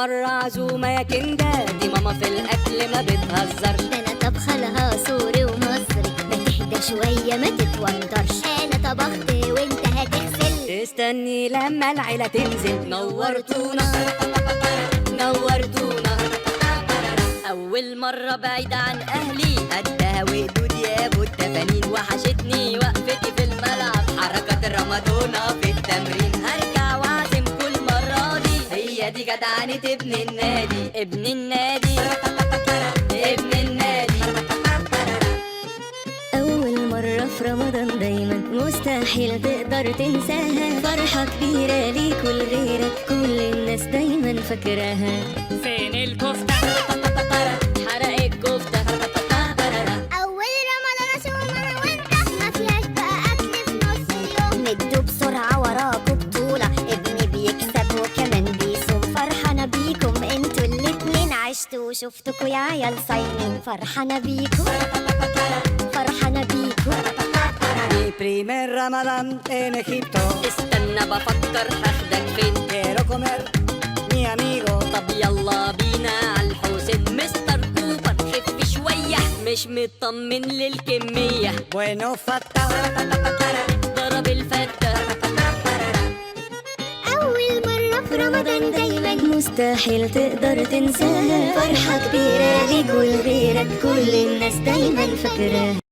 مرة عزومة يا كندا، دي ماما في الأكل ما بتهزرش. ده أنا طبخة لها سوري ومصري، ما تهدى شوية ما تتوترش. أنا طبخت وأنت هتغسل. استني لما العيلة تنزل. نورتونا نورتونا. أول مرة بعيدة عن أهلي، قدها وقدود يا أبو التفانين. وحشتني وقفتي في الملعب، حركات الرمادونا في التمرين. هرجع وأعزم كل مرة دي، هي دي جدعنة ابن النادي. ابن النادي ابن النادي. أول مرة في رمضان دايما مستحيل تقدر تنساها، فرحة كبيرة ليك ولغيرك، كل الناس دايما فاكراها. فين الكفتة؟ حرق الكفتة. أول رمضان أشوف أنا وأنت، ما فيهاش بقى أكل في نص اليوم. ندوا بسرعة وراكوا بطولة، ابني بيكسب وكمان بيصوم. فرحانة بيكم انتوا الاتنين، عشتوا وشفتكوا يا عيال صايمين. فرحانة بيكم فرحانة بيكم. Mi primer Ramadán en Egipto. استنى بفكر هاخدك فين. Quiero comer mi amigo. طب يلا بينا عالحسين. مستر كوبر خف شوية، مش مطمن للكمية. Bueno fatta ضرب الفتة. أول مرة في رمضان دايما مستحيل تقدر تنساها، فرحة كبيرة ليك ولغيرك، كل الناس دايما فاكراها.